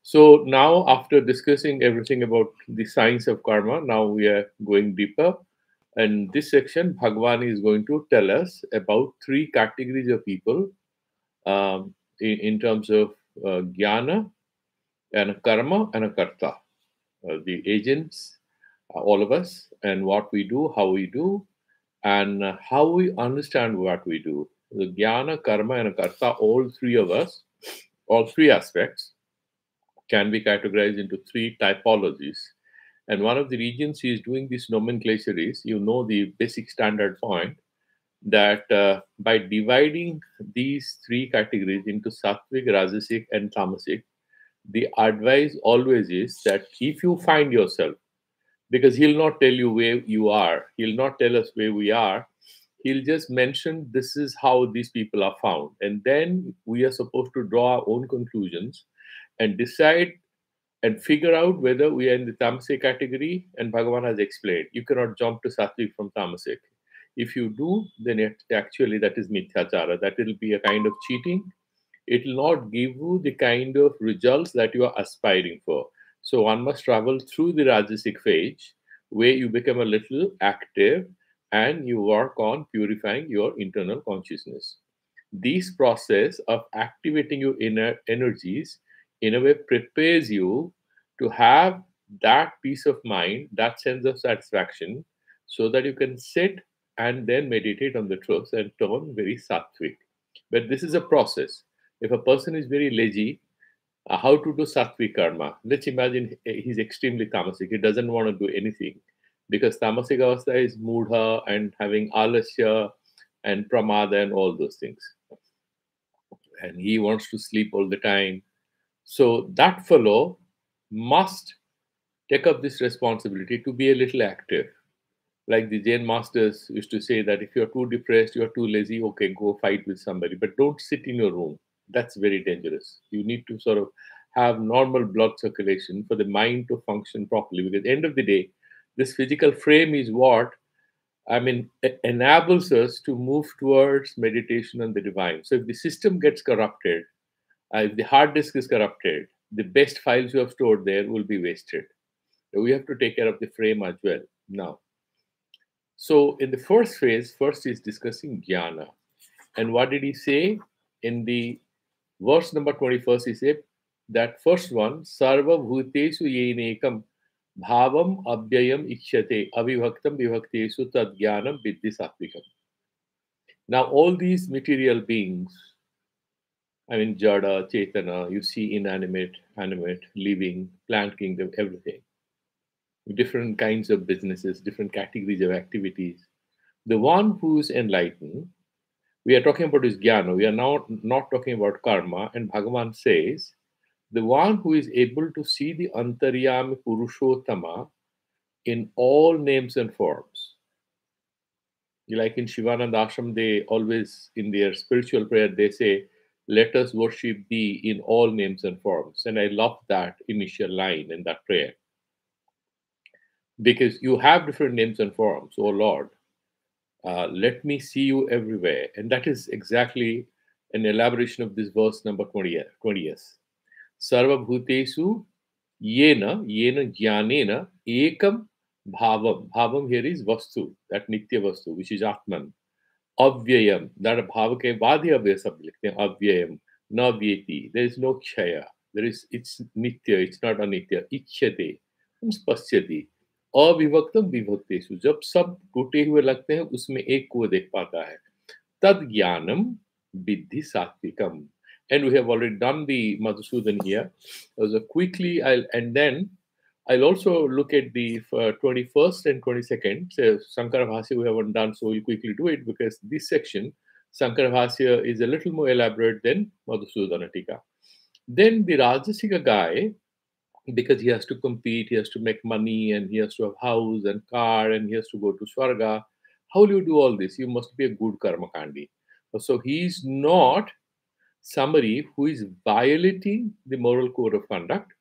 So now, after discussing everything about the science of karma, now we are going deeper. And this section, Bhagwan is going to tell us about three categories of people in terms of jnana and a karma and a karta. The agents, all of us, and what we do, how we do, and how we understand what we do. The jnana, karma, and a karta, all three of us, all three aspects can be categorized into three typologies. And one of the reasons he is doing this nomenclature is, the basic standard point that by dividing these three categories into sattvic, rajasic, and tamasic, the advice always is that if you find yourself, because he'll not tell you where you are, he'll not tell us where we are, he'll just mention this is how these people are found. And then we are supposed to draw our own conclusions and decide and figure out whether we are in the tamasic category. And Bhagavan has explained, you cannot jump to sattvic from tamasic. If you do, then actually that is mithyachara. That will be a kind of cheating. It will not give you the kind of results that you are aspiring for. So one must travel through the rajasic phase where you become a little active and you work on purifying your internal consciousness. This process of activating your inner energies in a way prepares you to have that peace of mind, that sense of satisfaction, so that you can sit and then meditate on the truth and turn very sattvic. But this is a process. If a person is very lazy, how to do sattvic karma? Let's imagine he's extremely tamasic. He doesn't want to do anything because tamasic avastha is mudha and having alasya and pramada and all those things. And he wants to sleep all the time. So that fellow must take up this responsibility to be a little active. Like the Jain masters used to say that if you're too depressed, you're too lazy, okay, go fight with somebody, but don't sit in your room. That's very dangerous. You need to sort of have normal blood circulation for the mind to function properly, because at the end of the day, this physical frame is what enables us to move towards meditation and the divine. So if the system gets corrupted, if the hard disk is corrupted, the best files you have stored there will be wasted. So we have to take care of the frame as well. Now, so in the first phase, first is discussing jnana. And what did he say? In the verse number 21st, he said that first one, sarva bhutesu yenekam bhavam abhyayam ikshate avibhaktam vibhaktesu tad jnanam viddhi sattvikam. Now, all these material beings, Jada, Chetana, you see inanimate, animate, living, plant kingdom, everything. Different kinds of businesses, different categories of activities. The one who is enlightened, we are talking about his jnana. We are now not talking about karma. And Bhagavan says, the one who is able to see the antaryami purushottama in all names and forms. Like in Shivananda Ashram, they always, in their spiritual prayer, they say, let us worship thee in all names and forms. And I love that initial line in that prayer. Because you have different names and forms, oh Lord. Let me see you everywhere. And that is exactly an elaboration of this verse number 20th. Sarva bhutesu yena jnanena ekam bhavam. Bhavam here is vastu, that nitya vastu, which is Atman. Avyayam, that bhava ke baad hi avyay sab likhte hain. Avyayam, na vyeti. There is no kshaya. It's nitya, it's not anitya. Ikshate, spasyati. अविभक्तम विभक्तेषु, जब सब टूटे हुए लगते हैं उसमें एक को देख पाता है. तद ज्ञानम विद्धि सात्विकम. And we have already done the Madhusudan here. So quickly, I'll also look at the 21st and 22nd. So Sankara Bhasya we haven't done, so we'll quickly do it because this section, Sankara Bhasya, is a little more elaborate than Madhusudana Tika. Then the Rajasika guy, because he has to compete, he has to make money, and he has to have house and car, and he has to go to Swarga. How will you do all this? You must be a good karmakandi. So he's not somebody who is violating the moral code of conduct.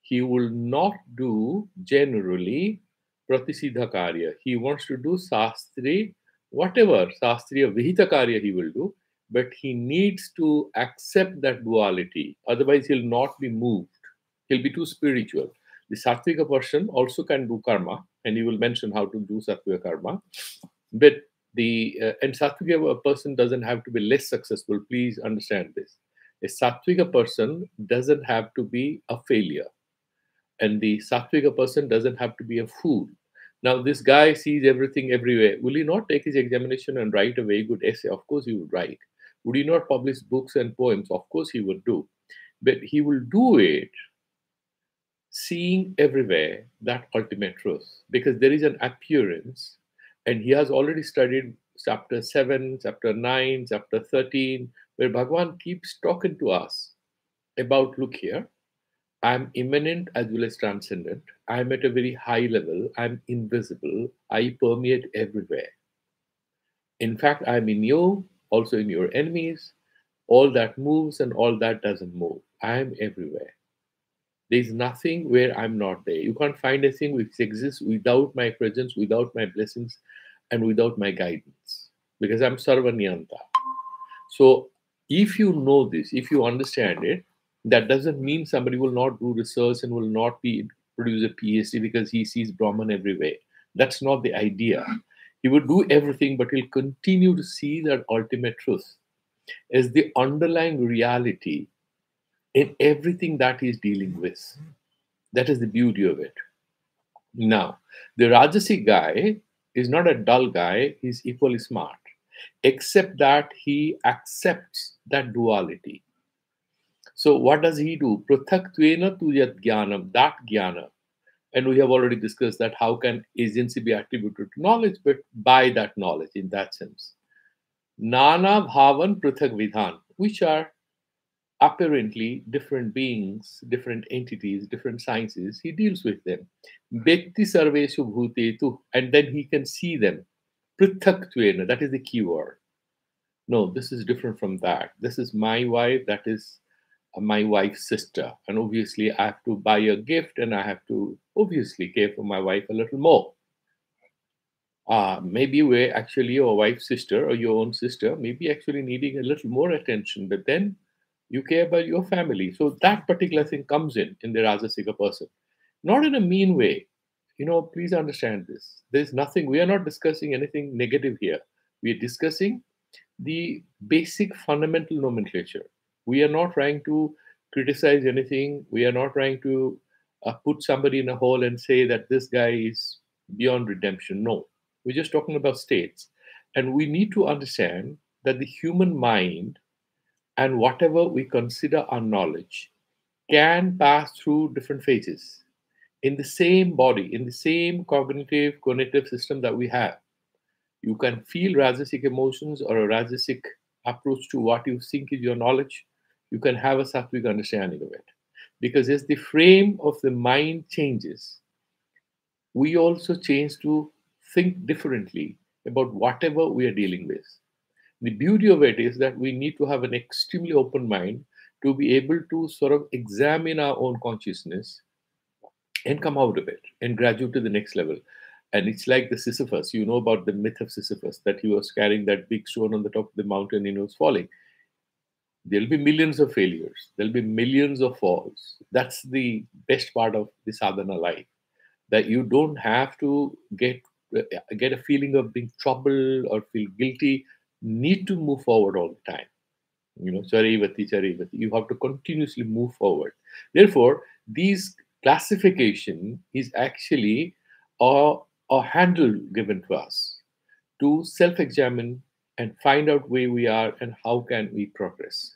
He will not do generally pratisiddha karya. He wants to do sastri, whatever sastriya vihita karya he will do, but he needs to accept that duality. Otherwise, he'll not be moved. He'll be too spiritual. The Sattvika person also can do karma, and he will mention how to do Sattvika karma. But and Sattvika person doesn't have to be less successful. Please understand this. A Sattvika person doesn't have to be a failure, and the Sattvika person doesn't have to be a fool. Now, this guy sees everything everywhere. Will he not take his examination and write a very good essay? Of course, he would write. Would he not publish books and poems? Of course, he would do. But he will do it seeing everywhere that ultimate truth, because there is an appearance, and he has already studied chapter 7, chapter 9, chapter 13, where Bhagavan keeps talking to us about, look here, I'm immanent as well as transcendent. I'm at a very high level. I'm invisible. I permeate everywhere. In fact, I'm in you, also in your enemies. All that moves and all that doesn't move. I'm everywhere. There's nothing where I'm not there. You can't find a thing which exists without my presence, without my blessings, and without my guidance, because I'm Sarvanyanta. So if you know this, if you understand it, that doesn't mean somebody will not do research and will not produce a PhD because he sees Brahman everywhere. That's not the idea. He will do everything, but he'll continue to see that ultimate truth as the underlying reality in everything that he's dealing with. That is the beauty of it. Now, the Rajasic guy is not a dull guy, he's equally smart, except that he accepts that duality. So, what does he do? Pruthakttvena tu yat jnanam, that jnana. And we have already discussed that how can agency be attributed to knowledge, but by that knowledge, in that sense. Nana bhavan pruthak vidhan, which are apparently different beings, different entities, different sciences. He deals with them. Vyakti sarveshu bhutetu, and then he can see them. Pruthakttvena, that is the key word. No, this is different from that. This is my wife, that is my wife's sister. And obviously, I have to buy a gift and I have to obviously care for my wife a little more. Maybe we're actually your wife's sister or your own sister, maybe actually needing a little more attention, but then you care about your family. So that particular thing comes in the Rajasiga person. Not in a mean way. Please understand this. There's nothing, we are not discussing anything negative here. We are discussing the basic fundamental nomenclature. We are not trying to criticize anything. We are not trying to put somebody in a hole and say that this guy is beyond redemption. No, we're just talking about states. And we need to understand that the human mind and whatever we consider our knowledge can pass through different phases in the same body, in the same cognitive system that we have. You can feel Rajasic emotions or a Rajasic approach to what you think is your knowledge. You can have a Sattvic understanding of it. Because as the frame of the mind changes, we also change to think differently about whatever we are dealing with. The beauty of it is that we need to have an extremely open mind to be able to sort of examine our own consciousness and come out of it and graduate to the next level. And it's like the Sisyphus. You know about the myth of Sisyphus, that he was carrying that big stone on the top of the mountain and he was falling. There'll be millions of failures. There'll be millions of falls. That's the best part of the sadhana life, that you don't have to get a feeling of being troubled or feel guilty. Need to move forward all the time. Charivati, charivati. You have to continuously move forward. Therefore, these classification is actually a handle given to us to self-examine and find out where we are and how can we progress,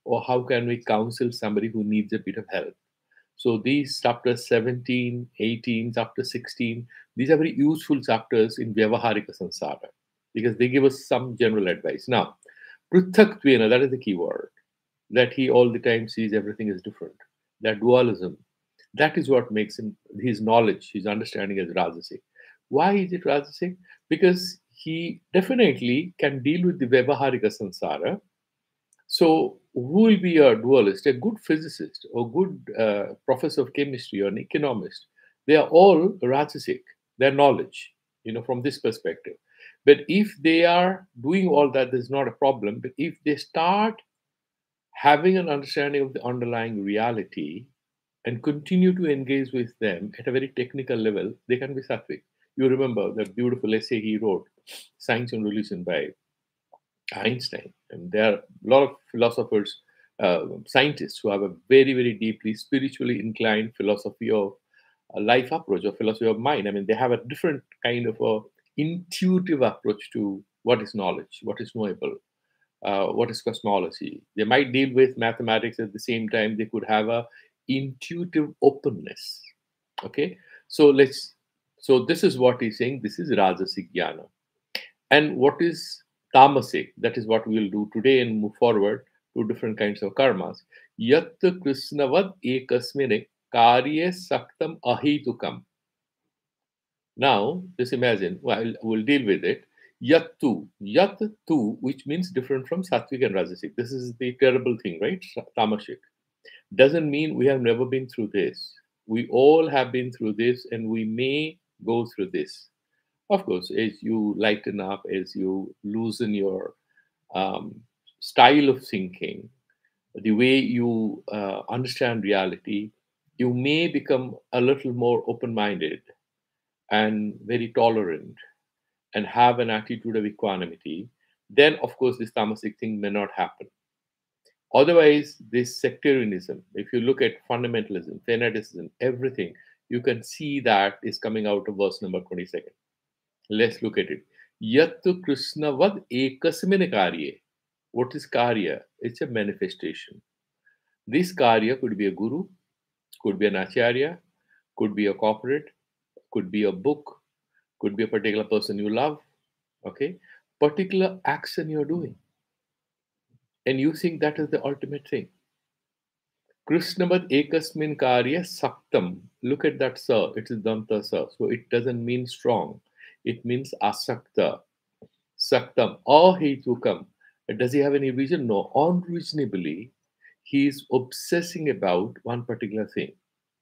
or how can we counsel somebody who needs a bit of help. So these chapters 17, 18, chapter 16, these are very useful chapters in Vyavaharika Sansara because they give us some general advice. Now, Pruthakttvena, that is the key word, that he all the time sees everything is different. That dualism, that is what makes him, his knowledge, his understanding as Rajasic. Why is it Rajasic? Because he definitely can deal with the Vyavaharika Sansara. So, who will be a dualist? A good physicist or good professor of chemistry or an economist, they are all Rajasic, their knowledge, from this perspective. But if they are doing all that, there's not a problem. But if they start having an understanding of the underlying reality and continue to engage with them at a very technical level, they can be sattvic. You remember that beautiful essay he wrote, Science and Religion, by Einstein. And there are a lot of philosophers, scientists who have a very, very deeply spiritually inclined philosophy of a life approach or philosophy of mind. I mean, they have a different kind of a intuitive approach to what is knowledge, what is knowable, what is cosmology. They might deal with mathematics at the same time. They could have a intuitive openness. Okay, so let's. So this is what he's saying. This is Rajasic Jnana. And what is tamasic? That is what we will do today and move forward to different kinds of karmas. Yat Krishnavad ekasmine karye saktam ahitukam. Now, just imagine, well, we'll deal with it. Yat tu, which means different from sattvic and rajasic. This is the terrible thing, right? Tamasic. Doesn't mean we have never been through this. We all have been through this and we may go through this. Of course, as you lighten up, as you loosen your style of thinking, the way you understand reality, you may become a little more open minded and very tolerant and have an attitude of equanimity. Then, of course, this tamasic thing may not happen. Otherwise, this sectarianism, if you look at fundamentalism, fanaticism, everything, you can see that is coming out of verse number 22nd. Let's look at it. Yattu Krishnavad ekasmine karye. What is karya? It's a manifestation. This karya could be a guru, could be an acharya, could be a corporate, could be a book, could be a particular person you love, okay? Particular action you're doing. And you think that is the ultimate thing. Krishnavad ekasmin karya saktam. Look at that sa. It is danta sa. So it doesn't mean strong. It means asakta. Saktam. Ahetukam. Does he have any reason? No. Unreasonably, he is obsessing about one particular thing.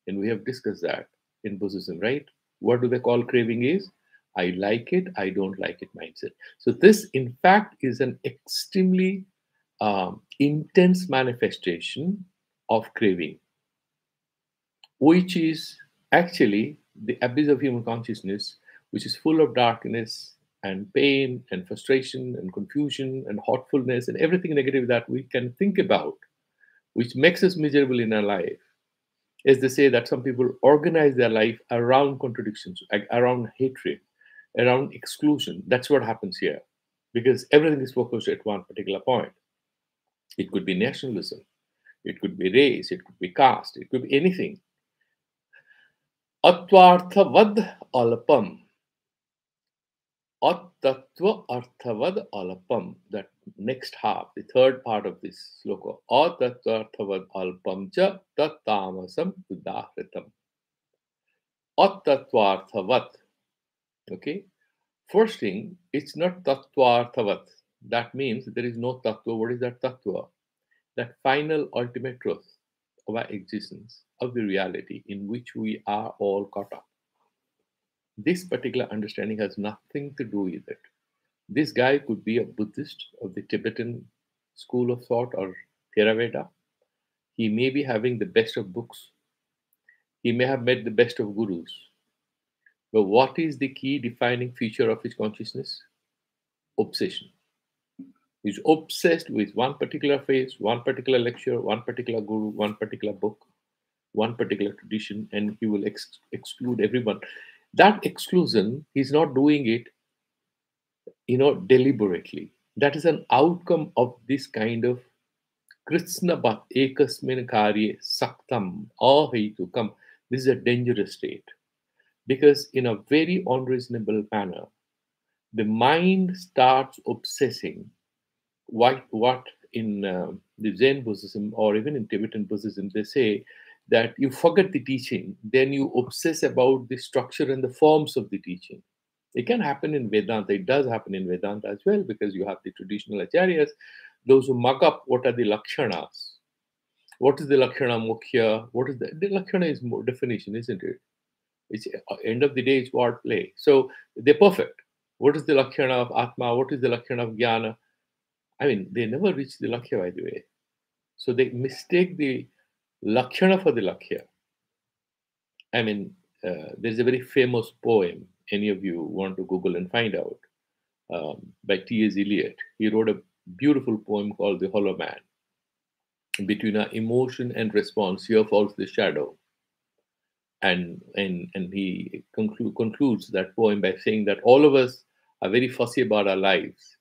And we have discussed that in Buddhism, right? What do they call craving is? I like it, I don't like it mindset. So this, in fact, is an extremely intense manifestation of craving, which is actually the abyss of human consciousness, which is full of darkness and pain and frustration and confusion and hotfulness and everything negative that we can think about, which makes us miserable in our life. As they say that some people organize their life around contradictions, like around hatred, around exclusion. That's what happens here, because everything is focused at one particular point. It could be nationalism, it could be race, it could be caste, it could be anything. Atvarthavad alapam. Atattva arthavad alapam. That next half, the third part of this sloka. Atattva arthavad alapam cha tattamasam udahritam. Atattvarthavat. Okay. First thing, it's not tattvarthavat. That means there is no tattva. What is that tattva? That final ultimate truth of our existence, of the reality in which we are all caught up. This particular understanding has nothing to do with it. This guy could be a Buddhist of the Tibetan school of thought or Theravada. He may be having the best of books. He may have met the best of gurus. But what is the key defining feature of his consciousness? Obsession. He's obsessed with one particular phase, one particular lecture, one particular guru, one particular book, one particular tradition, and he will exclude everyone. That exclusion, he's not doing it, deliberately. That is an outcome of this kind of Krishna Bhat ekasmin karye saktam ahitukam. This is a dangerous state, because in a very unreasonable manner, the mind starts obsessing what in the Zen Buddhism or even in Tibetan Buddhism, they say that you forget the teaching, then you obsess about the structure and the forms of the teaching. It can happen in Vedanta. It does happen in Vedanta as well, because you have the traditional acharyas, those who mug up what are the lakshanas. What is the lakshana mukhya? What is the lakshana is more definition, isn't it? It's end of the day, it's wordplay. So they're perfect. What is the lakshana of Atma? What is the lakshana of Jnana? I mean, they never reach the lakshya, by the way. So they mistake the lakshana for the lakshya. there's a very famous poem. Any of you want to Google and find out, by T.S. Eliot. He wrote a beautiful poem called The Hollow Man. Between our emotion and response, here falls the shadow. And he concludes that poem by saying that all of us are very fussy about our lives,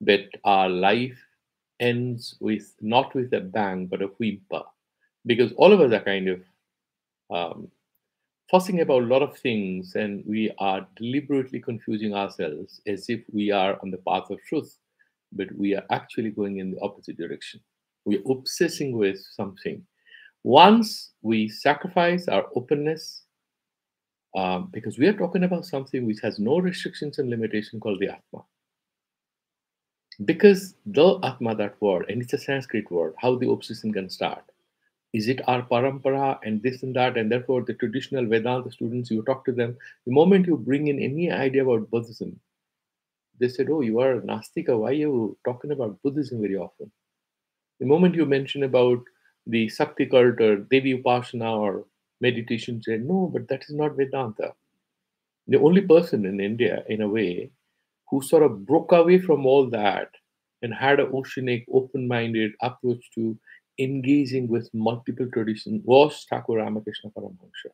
but our life ends with not with a bang but a whimper, because all of us are kind of um, fussing about a lot of things, and we are deliberately confusing ourselves as if we are on the path of truth, but we are actually going in the opposite direction. We're obsessing with something. Once we sacrifice our openness, because we are talking about something which has no restrictions and limitation, called the Atma. Because the Atma, that word, and it's a Sanskrit word, how the obsession can start. Is it our parampara and this and that? And therefore, the traditional Vedanta students, you talk to them, the moment you bring in any idea about Buddhism, they said, "Oh, you are a Nastika. Why are you talking about Buddhism very often?" The moment you mention about the Sakti cult or Devi Upasana or meditation, say, "No, but that is not Vedanta." The only person in India, in a way, who sort of broke away from all that and had an oceanic, open minded approach to engaging with multiple traditions was Thakur Ramakrishna Paramahansa,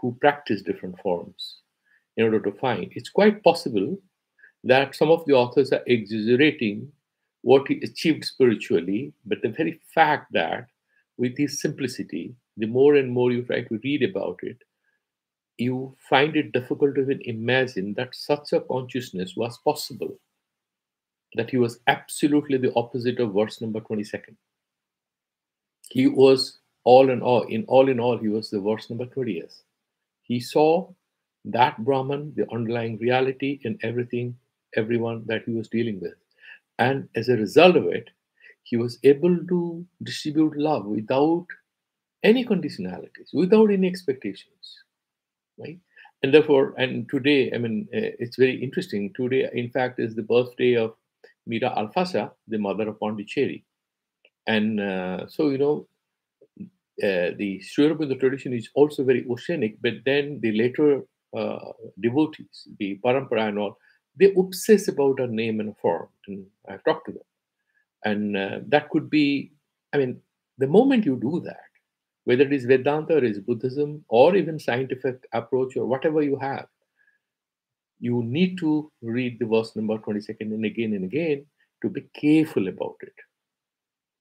who practiced different forms in order to find. It's quite possible that some of the authors are exaggerating what he achieved spiritually, but the very fact that with his simplicity, the more and more you try to read about it, you find it difficult to even imagine that such a consciousness was possible, that he was absolutely the opposite of verse number 22nd. He was all in all, he was the verse number 20th. He saw that Brahman, the underlying reality in everything, everyone that he was dealing with. And as a result of it, he was able to distribute love without any conditionalities, without any expectations, right? And therefore, and today, it's very interesting. Today, in fact, is the birthday of Mira Alfasa, the mother of Pondicherry. And the Sri Aurobindo tradition is also very oceanic, but then the later devotees, the parampara and all, they obsess about a name and a form. And I've talked to them. And that could be, the moment you do that, whether it is Vedanta or is Buddhism or even scientific approach or whatever you have, you need to read the verse number 22nd and again to be careful about it.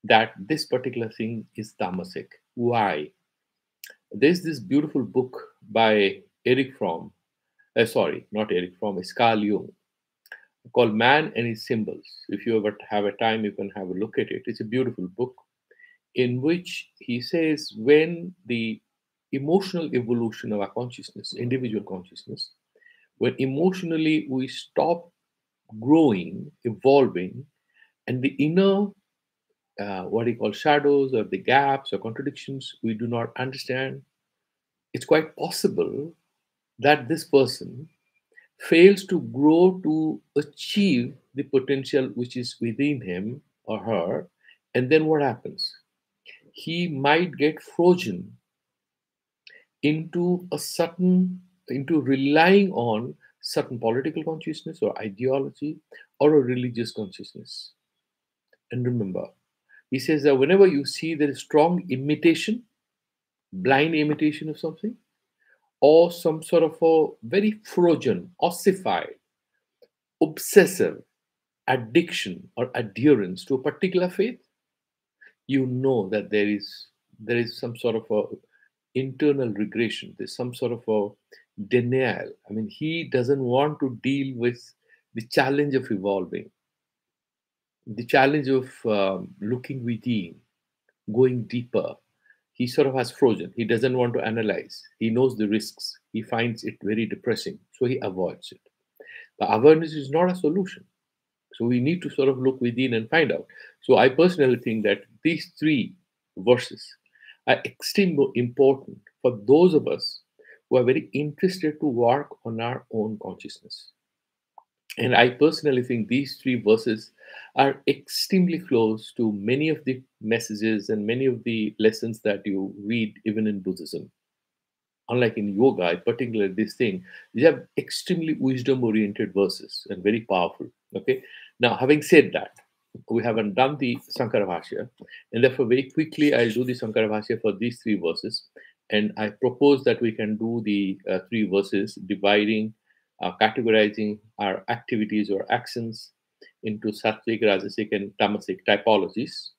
That this particular thing is tamasic. Why? There's this beautiful book by Eric Fromm, not Eric Fromm, it's Carl Jung, called Man and His Symbols. If you ever have a time, you can have a look at it. It's a beautiful book in which he says when the emotional evolution of our consciousness, individual consciousness, when emotionally we stop growing, evolving, and the inner, what he calls shadows or the gaps or contradictions we do not understand, it's quite possible that this person fails to grow to achieve the potential which is within him or her. And then what happens? He might get frozen into relying on certain political consciousness or ideology or a religious consciousness. And remember, he says that whenever you see there is strong imitation, blind imitation of something, or some sort of a very frozen, ossified, obsessive addiction or adherence to a particular faith, you know that there is some sort of a internal regression. There's some sort of a denial. He doesn't want to deal with the challenge of evolving, the challenge of looking within, going deeper. He sort of has frozen. He doesn't want to analyze. He knows the risks. He finds it very depressing, so he avoids it. The awareness is not a solution. So we need to sort of look within and find out. So I personally think that these three verses are extremely important for those of us who are very interested to work on our own consciousness. And I personally think these three verses are extremely close to many of the messages and many of the lessons that you read even in Buddhism. unlike in yoga, particularly this thing, they have extremely wisdom-oriented verses and very powerful. Okay. Now, having said that, we haven't done the Sankara Bhashya, and therefore very quickly I'll do the Sankara Bhashya for these three verses, and I propose that we can do the three verses, dividing, categorizing our activities or actions into sattvic, rajasic, and tamasic typologies.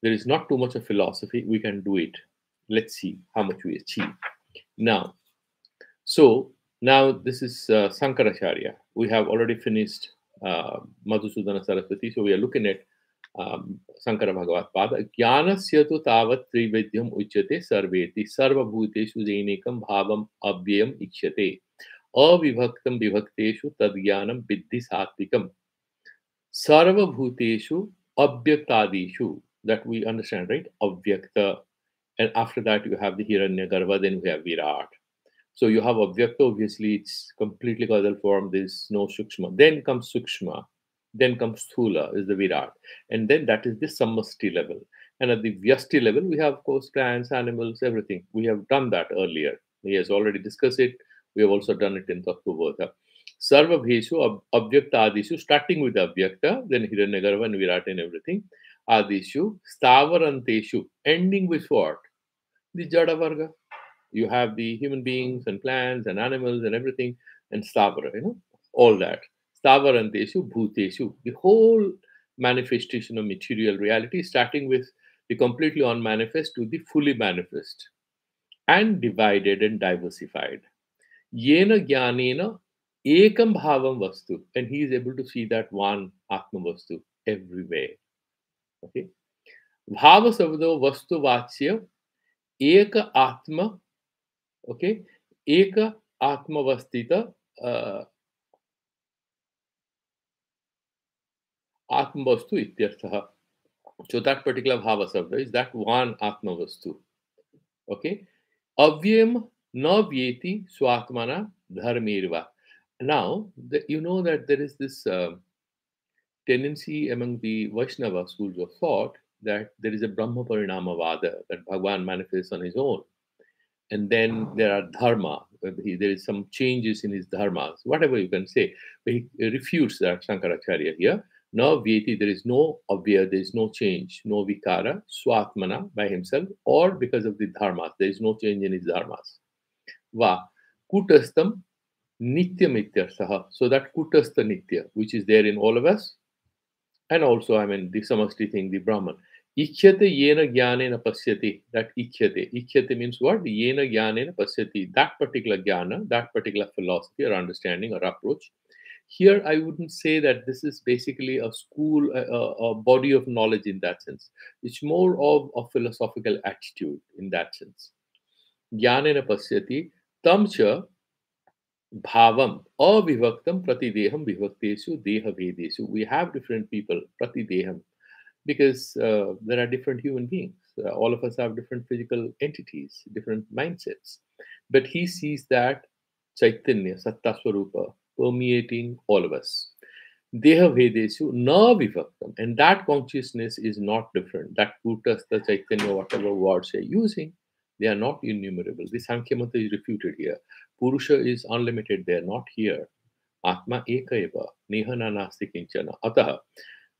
There is not too much of philosophy. We can do it. Let's see how much we achieve. Now, so now this is Sankaracharya. We have already finished Madhusudana Saraswati. So we are looking at Sankara Bhagavad Pada. Jnanasya tu tavat trivedyam uchyate sarveti sarvabhuteshu jainekam bhavam abhyam ikshate avivaktam vivakteshu tadjnanam viddhi satvikam sarvabhuteshu abhyaktadishu. That we understand, right? Avyakta. And after that, you have the Hiranyagarbha, then we have Virat. So you have Avyakta, obviously, it's completely causal form, there's no Sukshma. Then comes Sukshma, then comes Sthula, is the Virat. And then that is the Samasti level. And at the Vyasti level, we have, of course, plants, animals, everything. We have done that earlier. He has already discussed it. We have also done it in Tattvabodha. Sarva Bheshu, Avyakta Adishu, starting with Avyakta, then Hiranyagarbha and Virat and everything. Adishu, Stavaranteshu, ending with what? The Jada Varga. You have the human beings and plants and animals and everything, and Stavara, all that. Stavaranteshu, Bhuteshu, the whole manifestation of material reality, starting with the completely unmanifest to the fully manifest, and divided and diversified. Yena Jnanena Ekam Bhavam Vastu, and he is able to see that one Atma Vastu everywhere. Okay. Bhava Savado Vastu Vachya Eka Atma, okay, Eka Atma Vastita Atma Vastu Ityartha. So that particular Bhava Savada is that one Atma Vastu. Okay. Avyam na vyeti swatmana dharmirva. Now, you know that there is this tendency among the Vaishnava schools of thought that there is a Brahma Parinama Vada, that Bhagavan manifests on his own. And then there are dharma, there is some changes in his dharmas, whatever you can say. But he refutes that, Shankaracharya here. No vyeti, there is no avya, there is no change, no vikara, swatmana, by himself, or because of the dharmas, there is no change in his dharmas. Va, kutastam nityam ityarthaha. So that kutastha nitya, which is there in all of us, and also, I mean, the samasti thing, the Brahman. Ikhyate yena jnanena pasyati. That ikhyate. Ikhyate means what? Yena jnanena pasyati. That particular jnana, that particular philosophy or understanding or approach. Here, I wouldn't say that this is basically a school, a body of knowledge in that sense. It's more of a philosophical attitude in that sense. Jnanena pasyati. Tamcha bhavam avivaktam pratideham vivaktesu deha vedesu. We have different people, pratideham, because there are different human beings. All of us have different physical entities, different mindsets. But he sees that Chaitanya, Satta Swarupa, permeating all of us. Deha Vedesu na vivaktam. And that consciousness is not different. That Kutastha, Chaitanya, whatever words you're using, they are not innumerable. This Sankhya Mata is refuted here. Purusha is unlimited there, not here. Atma eka eva, nehana nasti kinchana. Ataha.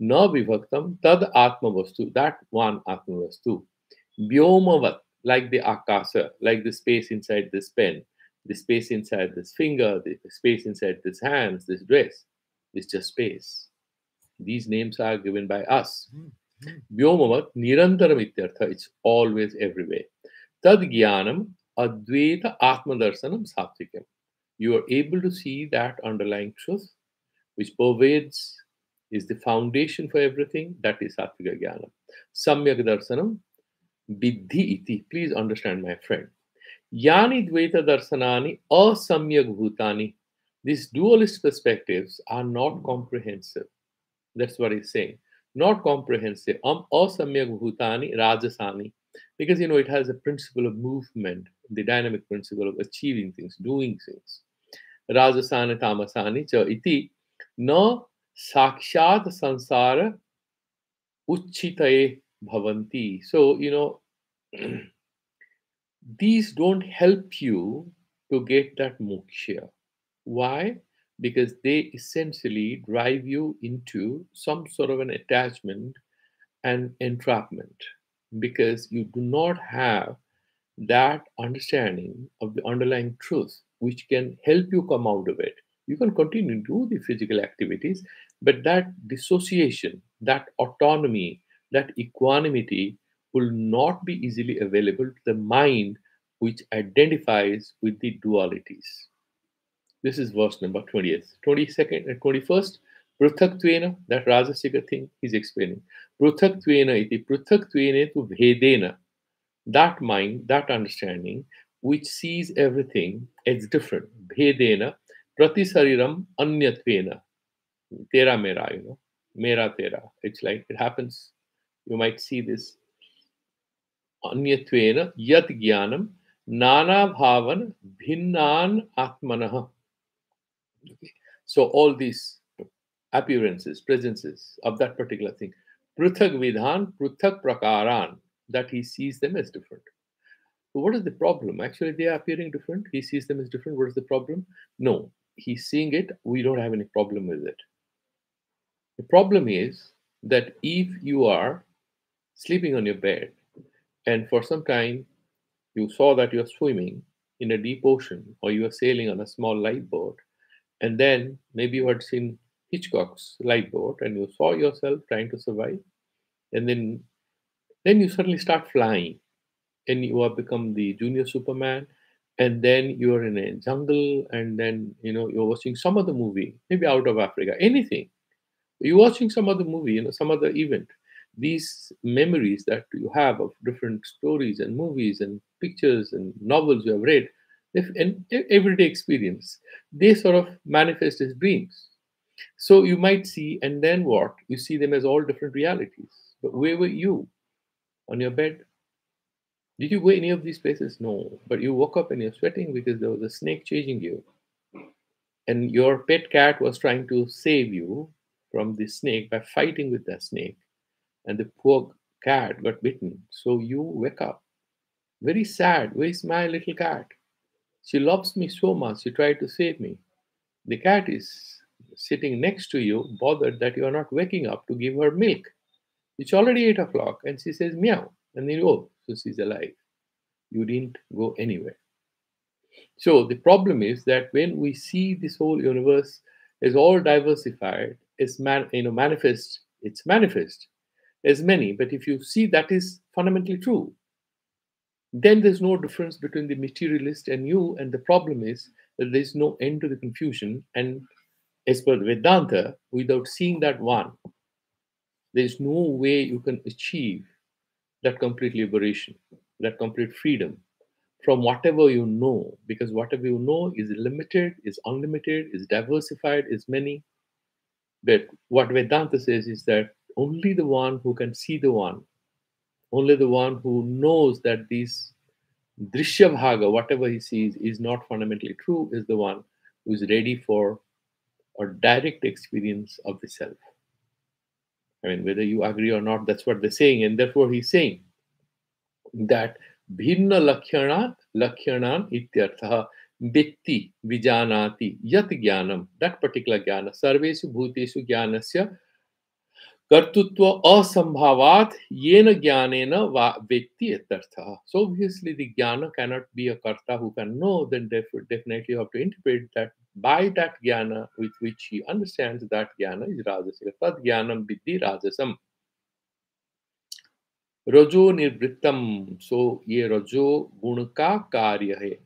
Na vivaktam tad atma vastu, that one atma vastu. Vyomavat, like the akasa, like the space inside this pen, the space inside this finger, the space inside this hands, this dress, is just space. These names are given by us. Vyomavat nirantaram ityartha, it's always everywhere. Tad jnanam advaita atma darsanam satvikam. You are able to see that underlying truth which pervades, is the foundation for everything. That is Sattvika Jnana. Samyak Darsanam Viddhi iti. Please understand, my friend. Yani Dvaita Darsanani Asamyak Bhutani. These dualist perspectives are not comprehensive. That's what he's saying. Not comprehensive. Asamyak Bhutani Rajasani. Because, it has a principle of movement, the dynamic principle of achieving things, doing things. Rajasani Tamasani cha iti no sakshat sansara uchitaye bhavanti. So, these don't help you to get that moksha. Why? Because they essentially drive you into some sort of an attachment and entrapment, because you do not have that understanding of the underlying truth which can help you come out of it. You can continue to do the physical activities, but that dissociation, that autonomy, that equanimity will not be easily available to the mind which identifies with the dualities. This is verse number 20th. 22nd and 21st. Pruthaktvena, that Rajasiga thing he's explaining. Pruthaktvena iti pruthaktvene tu bhedena, that mind, that understanding, which sees everything as different. Bhedena, pratisariram anyatvena, tera mera, mera tera. It's like it happens. You might see this. Anyatvena yat jnanam nana bhavan bhinnan atmanah. Okay. So all these appearances, presences of that particular thing, pruthak vidhan, pruthak prakaran, that he sees them as different. So what is the problem? Actually, they are appearing different. He sees them as different. What is the problem? No, he's seeing it. We don't have any problem with it. The problem is that if you are sleeping on your bed and for some time you saw that you're swimming in a deep ocean or you are sailing on a small lifeboat, and then maybe you had seen Hitchcock's lifeboat and you saw yourself trying to survive, and then you suddenly start flying and you have become the junior Superman, and then you're in a jungle, and then you're watching some other movie, maybe out of Africa, anything. You're watching some other movie, some other event. These memories that you have of different stories and movies and pictures and novels you have read, and everyday experience, they sort of manifest as dreams. So you might see, and then what? You see them as all different realities. But where were you? On your bed? Did you go any of these places? No. But you woke up and you're sweating because there was a snake chasing you. And your pet cat was trying to save you from the snake by fighting with that snake. And the poor cat got bitten. So you wake up. Very sad. Where's my little cat? She loves me so much. She tried to save me. The cat is sitting next to you, bothered that you are not waking up to give her milk. It's already 8 o'clock, and she says meow. And then, oh, so she's alive. You didn't go anywhere. So the problem is that when we see this whole universe as all diversified, as manifest, it's manifest as many. But if you see that is fundamentally true, then there's no difference between the materialist and you. And the problem is that there's no end to the confusion. And as per Vedanta, without seeing that one, there's no way you can achieve that complete liberation, that complete freedom from whatever you know, because whatever you know is limited, is unlimited, is diversified, is many. But what Vedanta says is that only the one who can see the one, only the one who knows that these drishya bhaga, whatever he sees, is not fundamentally true, is the one who is ready for a direct experience of the self. I mean, whether you agree or not, that's what they're saying. And therefore, he's saying that bhinna lakhyanan ityartha vitti vijanati yat jnanam, that particular jnana, sarvesu bhutesu jnanasya kartutva asambhavat yena jnanena vitti ityartha. So obviously the jnana cannot be a karta who can know, then definitely you have to interpret that by that jnana with which he understands that jnana is rajasika. Tad jnanam vitti rajasam. रजो निर्वृत्तम, सो ये रजो गुण का कार्य है.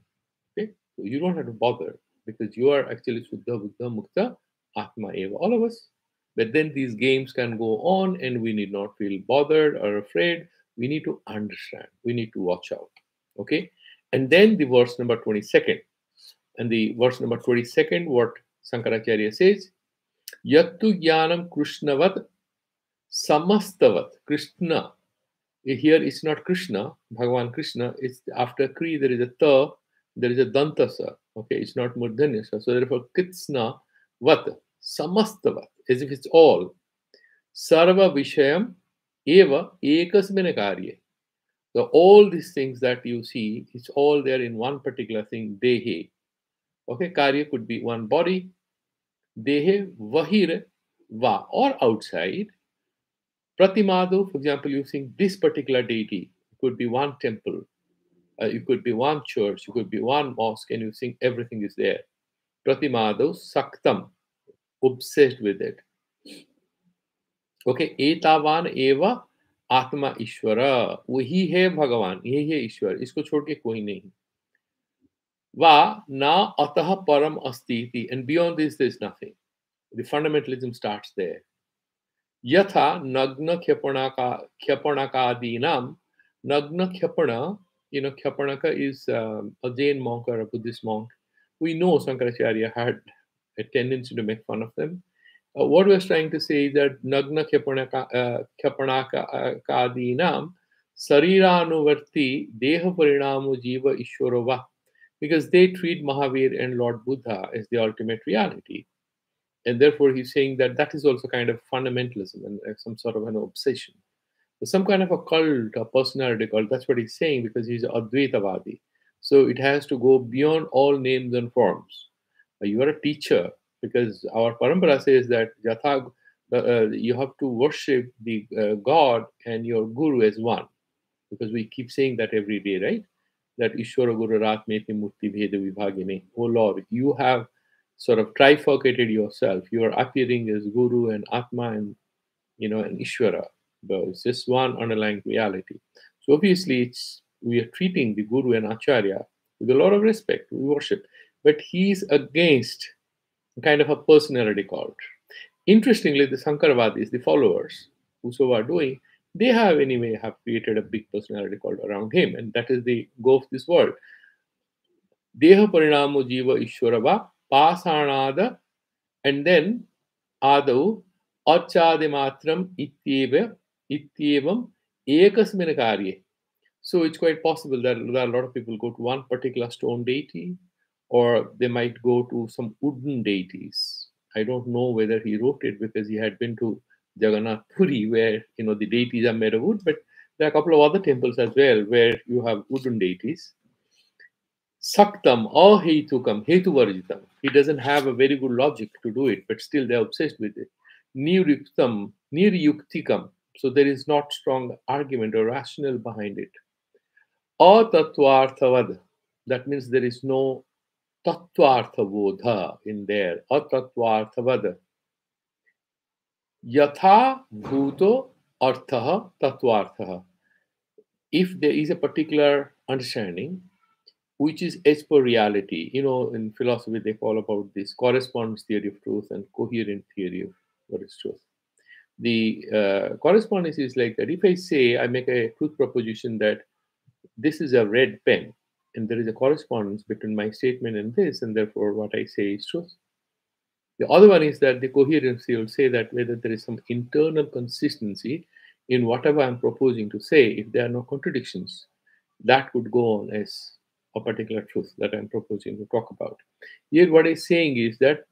Okay, so you don't have to bother because you are actually Suddha Buddha Mukta Atma Eva, all of us. But then these games can go on and we need not feel bothered or afraid. We need to understand, we need to watch out. Okay, and then the verse number 22nd, and the verse number 22nd, what Sankaracharya says, Yattu Jnanam Krishnavat Samastavat. Krishna, here it's not Krishna, Bhagavan Krishna, it's after Kri, there is a Ta, there is a Dantasa. Okay, it's not Murdhanyasa. So therefore, Krishna Vat, Samastavat, as if it's all. Sarva Vishayam Eva Ekasmina Karye. So all these things that you see, it's all there in one particular thing, dehe. Okay, karya could be one body, dehe vahir va, or outside. Pratimado, for example, using this particular deity, it could be one temple, it could be one church, it could be one mosque, and you think everything is there. Pratimado saktam, obsessed with it. Okay, एतावान एवा आत्मा ईश्वर, वही है भगवान, यही है ईश्वर, इसको छोड़ के कोई नहीं. वा na atah param asti iti, and beyond this there is nothing. The fundamentalism starts there. Yatha nagna khyapanakadinam, nagna khyapana, khyapanaka is a Jain monk or a Buddhist monk. We know Sankaracharya had a tendency to make fun of them. What we're trying to say is that nagna khyapanakadinam sariranuvarti deha parinamu jiva ishwarava, because they treat Mahavir and Lord Buddha as the ultimate reality. And therefore, he's saying that that is also kind of fundamentalism and some sort of an obsession. Some kind of a cult, a personality cult. That's what he's saying, because he's Advaitavadi. So it has to go beyond all names and forms. You are a teacher, because our parampara says that you have to worship the God and your guru as one, because we keep saying that every day, right? That Ishwara Guru Ratmeti Murti Bheda Vibhagini. Oh Lord, you have sort of trifurcated yourself. You are appearing as Guru and Atma and and Ishwara. But it's just one underlying reality. So obviously, we are treating the Guru and Acharya with a lot of respect. We worship, but he's against kind of a personality cult. Interestingly, the Sankaravadis, the followers, whoso are doing, they have anyway have created a big personality cult around him, and that is the go of this world. Deha parinamo jiva ishwarava pasanada, and then adau achade matram ityevam ekasmin karye. So it's quite possible that a lot of people go to one particular stone deity, or they might go to some wooden deities. I don't know whether he wrote it because he had been to Jagannath Puri, where the deities are made of wood, but there are a couple of other temples as well where you have wooden deities. Saktam or Hetukam, Hetuvarjitam. He doesn't have a very good logic to do it, but still they're obsessed with it. Niryuktam, Niryuktikam. So there is not strong argument or rationale behind it. Atatvarthavad. That means there is no tattvarthabodha in there. Atatvarthavad. Yatha bhuto arthaha tattvarthaha. If there is a particular understanding which is as per reality, in philosophy they call about this correspondence theory of truth and coherent theory of what is truth. The correspondence is like that. If I say, I make a truth proposition that this is a red pen, and there is a correspondence between my statement and this, and therefore what I say is truth. The other one is that the coherency will say that whether there is some internal consistency in whatever I'm proposing to say, if there are no contradictions, that would go on as a particular truth that I'm proposing to talk about. Here, what I'm saying is that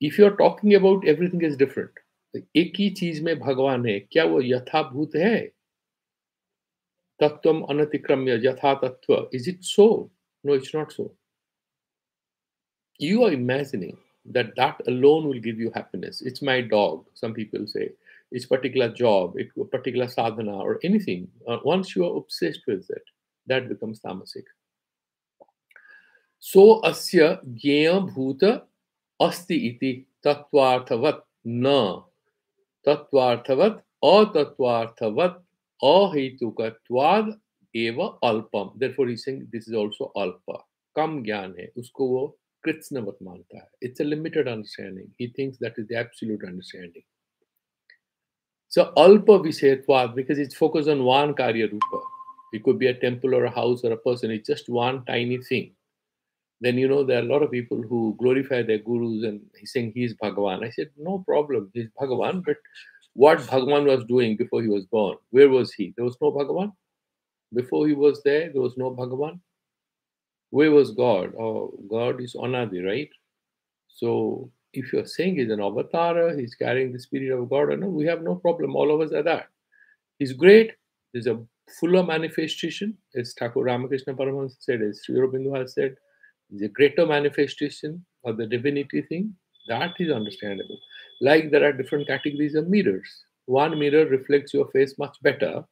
if you're talking about everything is different, एक ही चीज में भगवान है, क्या वो यथाभूत है? Tattvam anatikramya yatha tattva. Is it so? No, it's not so. You are imagining that alone will give you happiness. It's my dog, some people say. It's particular job, it's a particular sadhana or anything. Once you are obsessed with it, that becomes tamasic. So asya jnaya bhuta asti iti tattvarthavat na. Tattvarthavat atattvarthavat ahetukatvad eva alpam. Therefore he's saying this is also alpa. Kam gyan hai. Usko wo kritsnavat manta hai. It's a limited understanding. He thinks that is the absolute understanding. So alpa visayatvad, because it's focused on one karya rupa. It could be a temple or a house or a person. It's just one tiny thing. Then there are a lot of people who glorify their gurus and he's saying he's Bhagavan. I said, no problem, he's Bhagavan, but what Bhagavan was doing before he was born, where was he? There was no Bhagavan. Before he was there was no Bhagavan. Where was God? Oh, God is Anadi, right? So if you're saying he's an avatar, he's carrying the spirit of God, no, we have no problem. All of us are that. He's great. There's a fuller manifestation, as Thakur Ramakrishna Paramahansa said, as Sri Aurobindo has said, the greater manifestation of the divinity thing, that is understandable. Like there are different categories of mirrors. One mirror reflects your face much better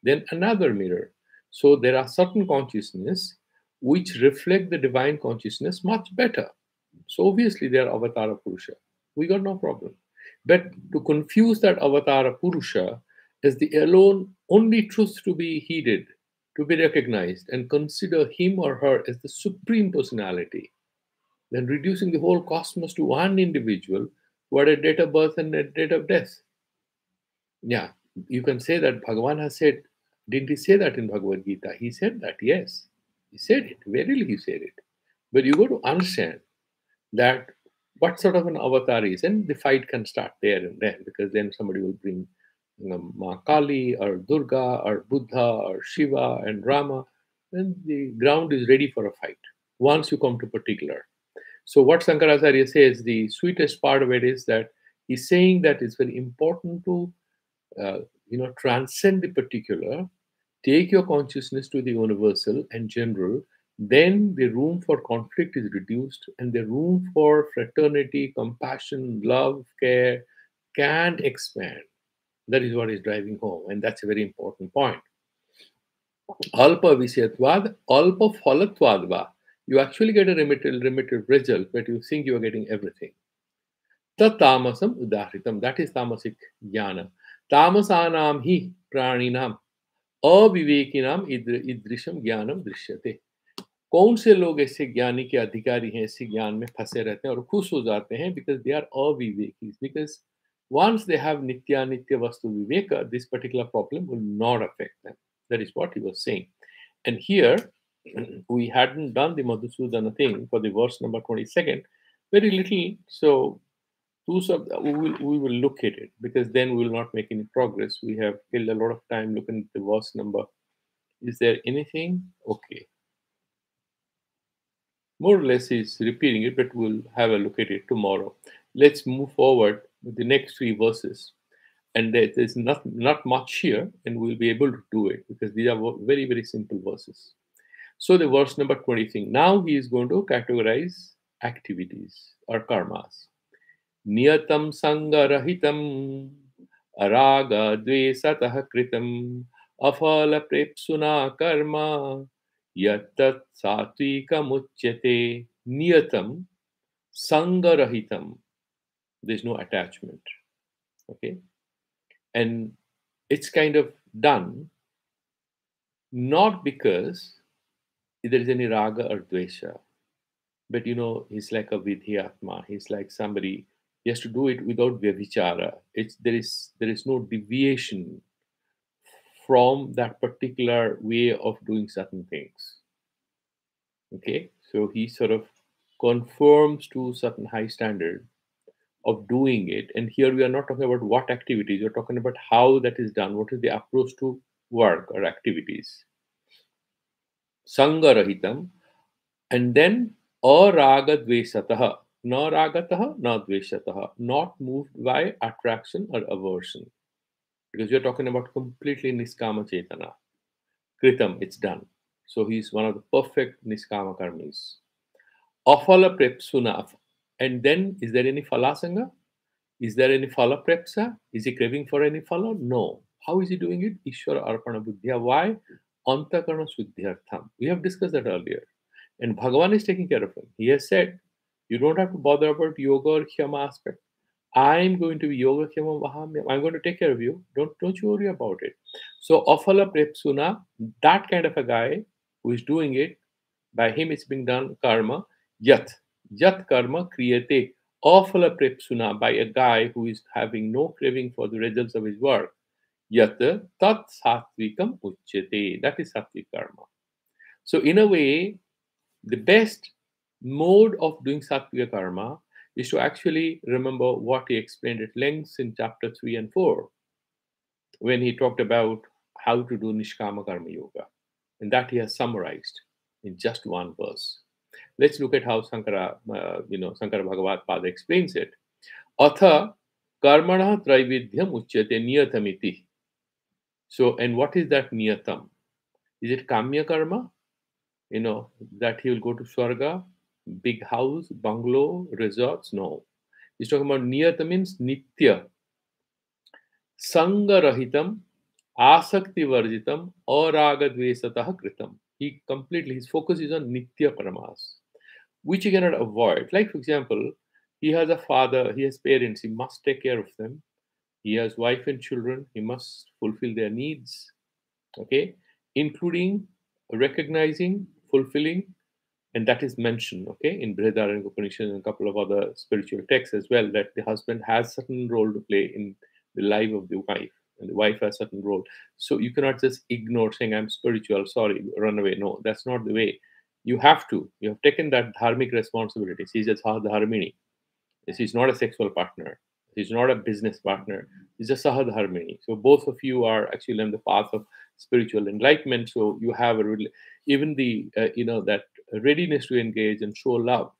than another mirror. So there are certain consciousness which reflect the divine consciousness much better. So obviously they are Avatara Purusha. We got no problem. But to confuse that Avatara Purusha as the alone only truth to be heeded, to be recognized, and consider him or her as the supreme personality, then reducing the whole cosmos to one individual who had a date of birth and a date of death. Yeah, you can say that Bhagavan has said, didn't he say that in Bhagavad Gita? He said that, yes. He said it, verily he said it. But you got to understand that what sort of an avatar is, and the fight can start there and then, because then somebody will bring Ma Kali or Durga or Buddha or Shiva and Rama, and the ground is ready for a fight once you come to particular. So what Shankaracharya says, the sweetest part of it is that he's saying that it's very important to transcend the particular, take your consciousness to the universal and general, then the room for conflict is reduced and the room for fraternity, compassion, love, care can expand. That is what is driving home, and that's a very important point. Alpa Visyatvad, Alpa Phalatvadva. You actually get a remitted result, but you think you are getting everything. Tat tamasam udahritam. That is tamasic jnana. Tamasanam hi praninam अविवेकिनाम ईदृशम ज्ञानम दृश्यते. कौन से लोग ऐसे ज्ञानी के अधिकारी हैं, ऐसे ज्ञान में फंसे रहते हैं और खुश हो जाते हैं? बिकॉज दे आर अविवेकी. Because once they have nitya nitya vastu viveka, this particular problem will not affect them. That is what he was saying. And here we hadn't done the Madhusudana thing for the verse number 22nd, very little. So we will look at it, because then we will not make any progress. We have killed a lot of time looking at the verse number. Is there anything? Okay. More or less he's repeating it, but we'll have a look at it tomorrow. Let's move forward with the next three verses. And there's not much here, and we'll be able to do it because these are very, very simple verses. So the verse number 20 thing. Now he is going to categorize activities or karmas. Niyatam sangarahitam araga dvesatah kritam afala prepsuna karma yattat satvikam uchyate. Niyatam sangarahitam. There's no attachment. Okay? And it's kind of done not because there is any raga or dvesha, but he's like a vidhyatma. He's like somebody. He has to do it without vyabhichara. There is no deviation from that particular way of doing certain things. Okay, so he sort of conforms to certain high standard of doing it. And here we are not talking about what activities, we're talking about how that is done. What is the approach to work or activities? Sangarahitam, and then aragadvesataha. Na ragataha, na dveshataha. Not moved by attraction or aversion. Because you're talking about completely niskama chetana. Kritam, it's done. So he's one of the perfect niskama karmis. Afala prepsuna. And then, is there any phalasanga? Is there any phala prepsa? Is he craving for any phala? No. How is he doing it? Ishvara arpana buddhya. Why? Antakarana suddhyartham. We have discussed that earlier. And Bhagavan is taking care of him. He has said, you don't have to bother about yoga or khyama aspect. I'm going to be yoga, khyama, vaham. I'm going to take care of you. Don't you worry about it. So, afala prepsuna, that kind of a guy who is doing it, by him it's being done karma. Yat karma kriyate. Afala prepsuna, by a guy who is having no craving for the results of his work. Yat tat satvikam uchyate. That is sattvic karma. So, in a way, the best mode of doing sattvic karma is to actually remember what he explained at length in chapter 3 and 4, when he talked about how to do nishkama karma yoga. And that he has summarized in just one verse. Let's look at how Sankara Bhagavad Pada explains it. Atha karmana traividyam uchyate niyatamiti. So, and what is that niyatam? Is it kamya karma? That he will go to Swarga, big house, bungalow, resorts? No. He's talking about niyata means nitya, sangarahitam, asakti varjitam, aragadvesatah kritam. His focus is on nitya karmas, which he cannot avoid. Like, for example, he has a father, he has parents, he must take care of them. He has wife and children, he must fulfill their needs, okay, including recognizing, fulfilling, and that is mentioned, okay, in Brihadaranyaka Upanishad and a couple of other spiritual texts as well, that the husband has certain role to play in the life of the wife, and the wife has certain role. So you cannot just ignore saying, I'm spiritual, sorry, run away. No, that's not the way. You have to. You have taken that dharmic responsibility. She's a dharmini. She's not a sexual partner. She's not a business partner. She's a sahadharmini. So both of you are actually on the path of spiritual enlightenment. So you have even the that readiness to engage and show love.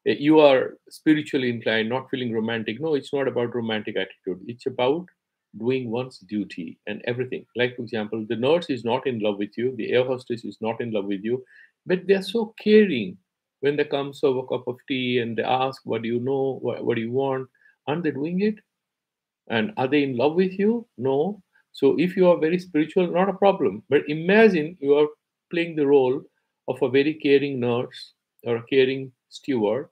You are spiritually inclined, not feeling romantic. No, it's not about romantic attitude. It's about doing one's duty and everything. Like, for example, the nurse is not in love with you, the air hostess is not in love with you, but they're so caring when they come serve a cup of tea and they ask, what do you know? What do you want? Aren't they doing it? And are they in love with you? No. So if you are very spiritual, not a problem. But imagine you are playing the role of a very caring nurse or a caring steward,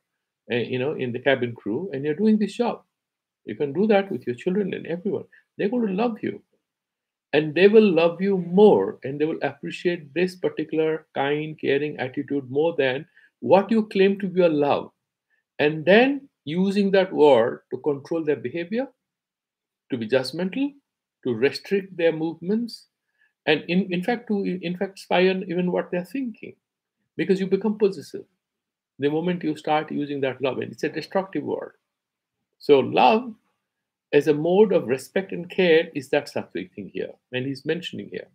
in the cabin crew, and you're doing this job. You can do that with your children and everyone. They're going to love you. And they will love you more, and they will appreciate this particular kind, caring attitude more than what you claim to be your love. And then using that word to control their behavior, to be judgmental, to restrict their movements, and in fact spy on even what they're thinking, because you become possessive the moment you start using that love, and it's a destructive word. So love as a mode of respect and care is that sattvic thing here, and he's mentioning here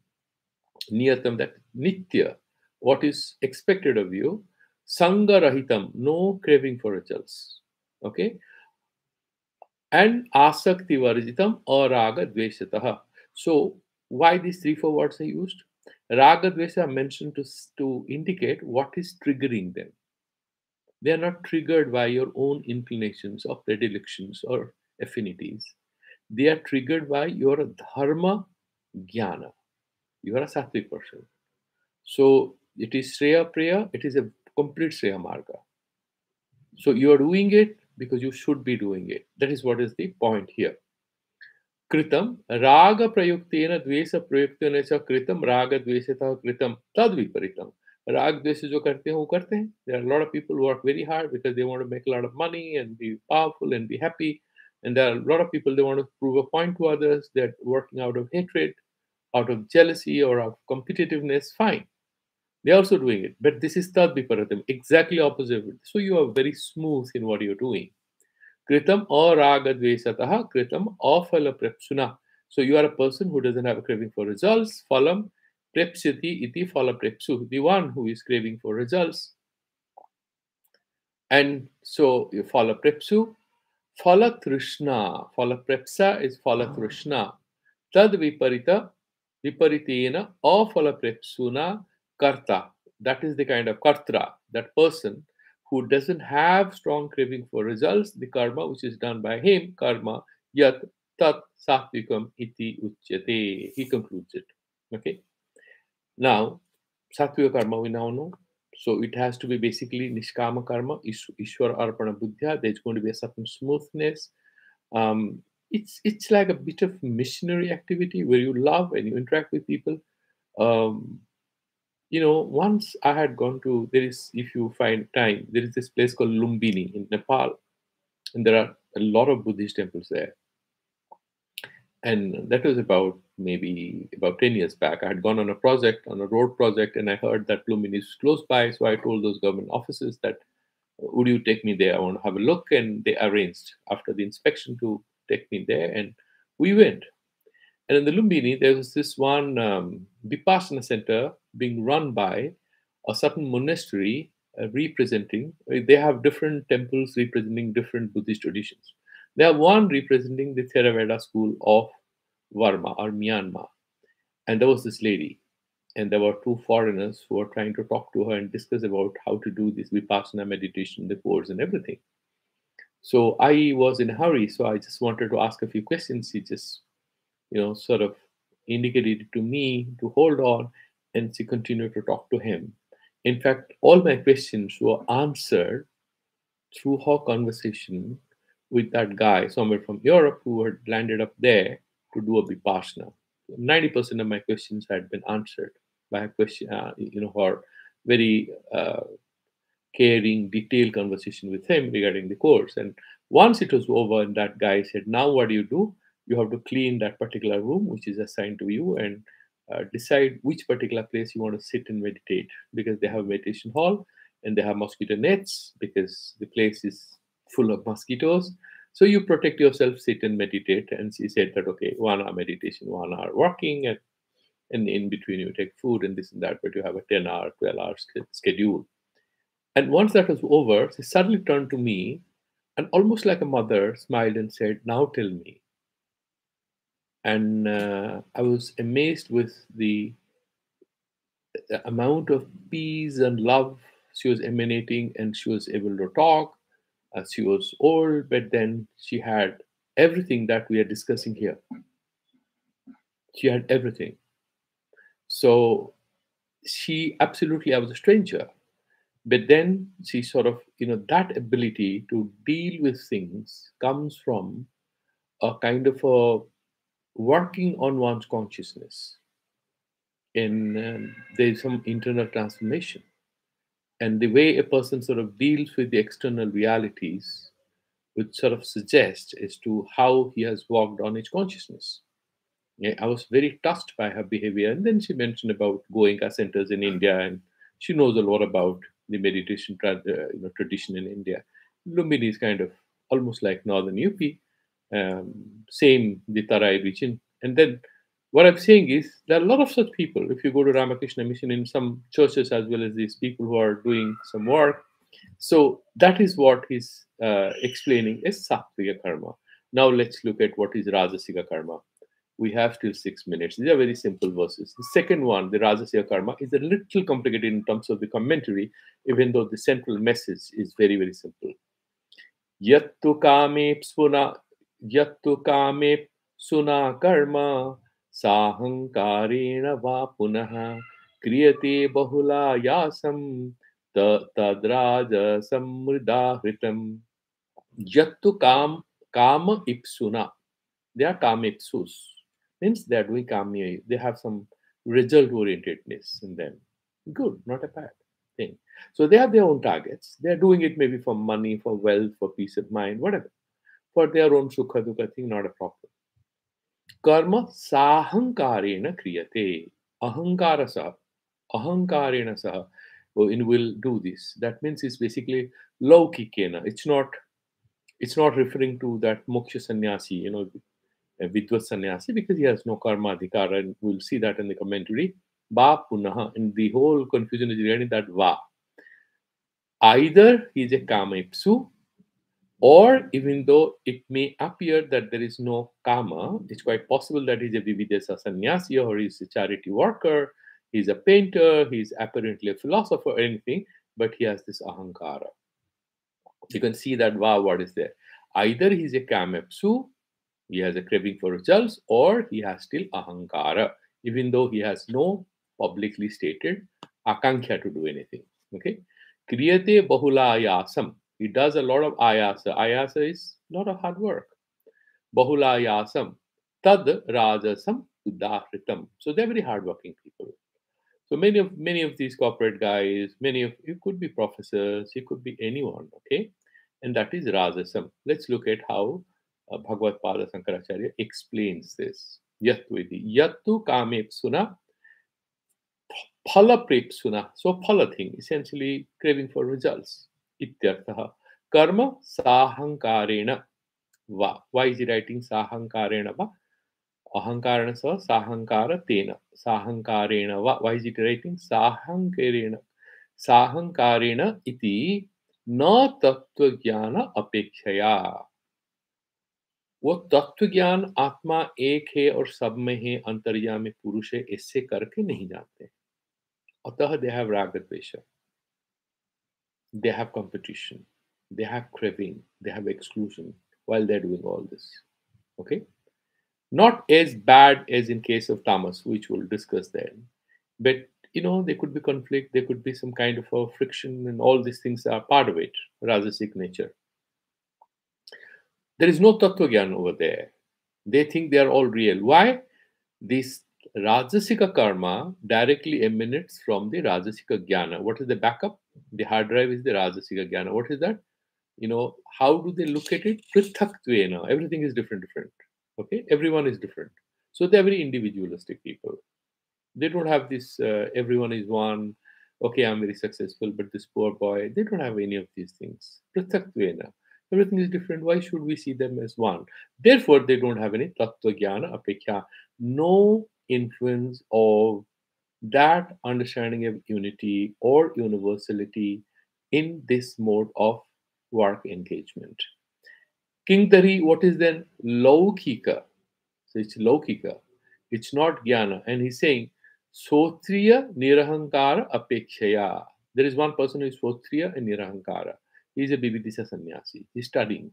niyatam, that nitya, what is expected of you, sanga rahitam, no craving for results, okay, and asakti varjitam or raga dveshatah. So why these 3 4 words are used? Raga dvesha are mentioned to indicate what is triggering them. They are not triggered by your own inclinations or predilections or affinities. They are triggered by your dharma jnana. You are a sattvic person. So it is Shreya Priya, it is a complete Shreya Marga. So you are doing it because you should be doing it. That is what is the point here. कृतं रागप्रयुक्तेन द्वेषप्रयुक्तेन च कृतं रागद्वेषतः कृतं तद विपरीतम. राग द्वेष जो करते हैं वो करते हैं. There are a lot of people who work very hard because they want to make a lot of money and be powerful and be happy, and there are a lot of people, they want to prove a point to others. They're working out of hatred, out of jealousy, or out of competitiveness. Fine, they're also doing it, but this is tad viparitam, exactly opposite. So you are very smooth in what you're doing. Kritam or ragadvesatah, kritam or phala prepsuna. So you are a person who doesn't have a craving for results. Phalam prepsiti iti phala prepsu, the one who is craving for results. And so you phala prepsu, phala trishna. Phala prepsa is phala trishna. Tad viparita, viparitena or phala prepsuna karta. That is the kind of kartra, that person who doesn't have strong craving for results, the karma which is done by him, karma yat tat satvikam iti uchyate. He concludes it. Okay. Now, satvika karma we now know. So it has to be basically nishkama karma, ishwar arpana buddhya. There's going to be a certain smoothness. It's like a bit of missionary activity where you love and you interact with people. Um, once I had gone to, there is, if you find time, there is this place called Lumbini in Nepal, and there are a lot of Buddhist temples there. And that was maybe about 10 years back. I had gone on a road project, and I heard that Lumbini is close by. So I told those government offices that, would you take me there? I want to have a look. And they arranged after the inspection to take me there. And we went. And in the Lumbini, there was this one Vipassana center being run by a certain monastery they have different temples representing different Buddhist traditions. They have one representing the Theravada school of Varma or Myanmar. And there was this lady, and there were two foreigners who were trying to talk to her and discuss about how to do this vipassana meditation, the course, and everything. So I was in a hurry, so I just wanted to ask a few questions. She just, sort of indicated to me to hold on, and she continued to talk to him. In fact, all my questions were answered through her conversation with that guy somewhere from Europe who had landed up there to do a vipassana. 90% of my questions had been answered by her question, her very caring, detailed conversation with him regarding the course. And once it was over, and that guy said, "Now what do? You have to clean that particular room which is assigned to you, and decide which particular place you want to sit and meditate, because they have a meditation hall and they have mosquito nets because the place is full of mosquitoes. So you protect yourself, sit and meditate." And she said that, okay, 1 hour meditation, 1 hour working, and in between you take food and this and that, but you have a 10-hour, 12-hour schedule. And once that was over, she suddenly turned to me and almost like a mother smiled and said, "Now tell me." And I was amazed with the amount of peace and love she was emanating, and she was able to talk. She was old, but then she had everything that we are discussing here. She had everything. So she absolutely, I was a stranger. But then she sort of, that ability to deal with things comes from a kind of a working on one's consciousness. And there's some internal transformation. And the way a person sort of deals with the external realities would sort of suggest as to how he has worked on his consciousness. Yeah, I was very touched by her behavior. And then she mentioned about Goenka centers in India, and she knows a lot about the meditation tradition in India. Lumbini is kind of almost like northern UP, same the Tarai region. And then what I'm saying is there are a lot of such people. If you go to Ramakrishna Mission in some churches, as well as these people who are doing some work, so that is what he's explaining as Sattvika karma. Now let's look at what is Rajasiga karma. We have still 6 minutes. These are very simple verses. The second one, the Rajasiga karma, is a little complicated in terms of the commentary, even though the central message is very, very simple. Yattu kame psuna, yattu kame suna karma, sahankarena va punaha, kriyate bahula yasam, tadraja samridahritam. Yattu kama ipsuna. They are kamipsus. Means they are doing kamya. They have some result orientedness in them. Good, not a bad thing. So they have their own targets. They are doing it maybe for money, for wealth, for peace of mind, whatever. For their own sukha dukha thing, not a problem. Karma sahankarena kriyate. Ahankara sah. Ahankarena sah. And will do this. That means it's basically laukikena. It's not referring to that moksha sannyasi, Vidvat sannyasi, because he has no karma adhikara, and we'll see that in the commentary. Va punaha, and the whole confusion is regarding that va. Either he is a kama ipsu, or even though it may appear that there is no kama, it's quite possible that he's a vividesa sannyasi, or he's a charity worker, he's a painter, he's apparently a philosopher or anything, but he has this ahankara. You can see that va word is there. Either he's a kama ipsu, he has a craving for results, or he has still ahankara, even though he has no publicly stated akanksha to do anything. Okay. Kriyate bahula ayasam. He does a lot of ayasa. Ayasa is a lot of hard work. Bahula ayasam. Tad rajasam udahritam. So they're very hardworking people. So many of these corporate guys, many of you could be professors, you could be anyone, okay? And that is rajasam. Let's look at how Bhagavad Pada Sankaracharya explains this. Yatviti. Yattu kamepsuna phala prepsuna. So phala thing, essentially craving for results. Ityarthaha. Karma sahankarena va. Why is he writing sahankarena va? Ahankarana sa sahankara tena. Sahankarena va. Why is it writing sahankarena? Sahankarena iti na tattva jnana apekshaya. वो तत्व ज्ञान आत्मा एक है और सब में है, अंतर्यामी पुरुष है, इससे करके नहीं जानते। अतः they have raga dvesha, they have competition, they have craving, they have exclusion while they're doing all this. Okay, not as bad as in case of tamas, which we'll discuss then, but there could be conflict, there could be some kind of a friction, and all these things are part of it, rajasic nature. There is no tattva gyan over there. They think they are all real. Why? This rajasika karma directly emanates from the rajasika jnana. What is the backup? The hard drive is the rajasika jnana. What is that? How do they look at it? Prithaktvena. Everything is different. Okay, everyone is different. So they're very individualistic people. They don't have this. Everyone is one. Okay, I'm very successful, but this poor boy. They don't have any of these things. Prithaktvena. Everything is different. Why should we see them as one? Therefore, they don't have any tattva jnana apekya. No influence of that understanding of unity or universality in this mode of work engagement. Kingtari, what is then laukika? So it's laukika. It's not jnana. And he's saying, Sotriya nirahankara apekshaya. There is one person who is Sotriya and nirahankara. He's a Bibidisa sannyasi. He's studying.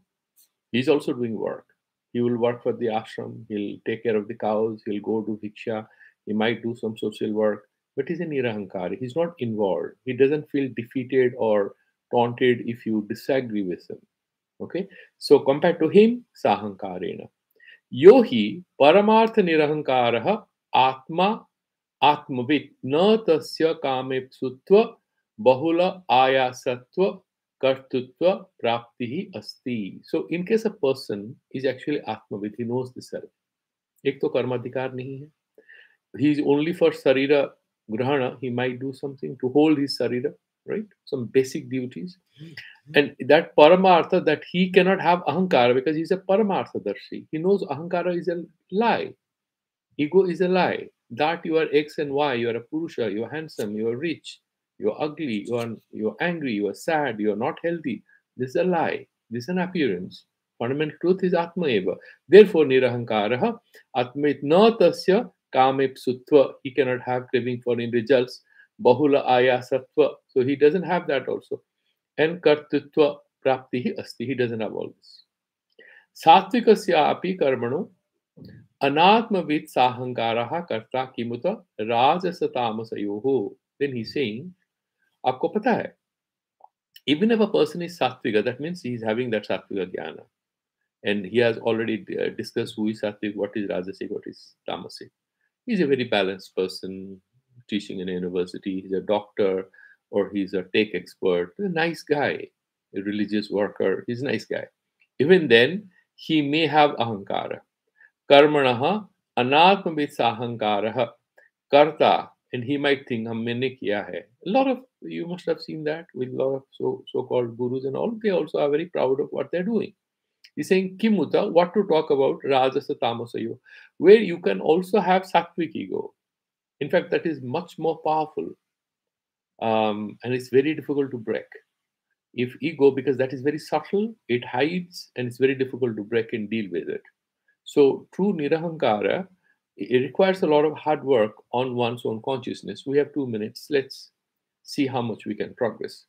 He's also doing work. He will work for the ashram. He'll take care of the cows. He'll go do viksha. He might do some social work. But he's a nirahankari. He's not involved. He doesn't feel defeated or taunted if you disagree with him. Okay? So compared to him, sahankarena. यो हि परमार्थ निरहंकारः आत्मा आत्मवित् न तस्य कामेप्सुत्व बहुल आयासत्व कर्तृत्व प्राप्ति ही अस्ति. So in case a person is actually atmavit, he knows the self. एक तो कर्माधिकार नहीं है. He is only for sarira grahana. He might do something to hold his sarira, right? Some basic duties. And that paramartha, that he cannot have ahankara because he's a paramartha darshi. He knows ahankara is a lie. Ego is a lie. That you are X and Y, you are a Purusha, you are handsome, you are rich, you are ugly, you are angry, you are sad, you are not healthy. This is a lie. This is an appearance. Fundamental truth is Atma Eva. Therefore, Nirahankaraha Atmait na tasya kamepsutva. He cannot have craving for in results. Bahula ayasatva. So he doesn't have that also. And kartritva prapti asti. He doesn't have all this. Satvikasya api karmano अनात्मविद साहंकारः कर्ता किमुत राजसतामसयोः. Then he's saying, आपको पता है, even if a person is sattviga, that means he is having that sattviga jnana. And he has already discussed who is sattvic, what is rajasic, what is tamasic. He's a very balanced person, teaching in a university, he's a doctor, or he's a tech expert, a nice guy, a religious worker, he's a nice guy. Even then, he may have ahankara. Karmanaha anatmavit sahankaraha karta, and he might think हमने किया है. A lot of you must have seen that with a lot of so-called gurus and all. They also are very proud of what they're doing. He's saying kimuta, what to talk about rajasa tamasayo, where you can also have sattvic ego. In fact, that is much more powerful, and it's very difficult to break. If ego, because that is very subtle, it hides, and it's very difficult to break and deal with it. So true nirahankara, it requires a lot of hard work on one's own consciousness. We have 2 minutes. Let's see how much we can progress.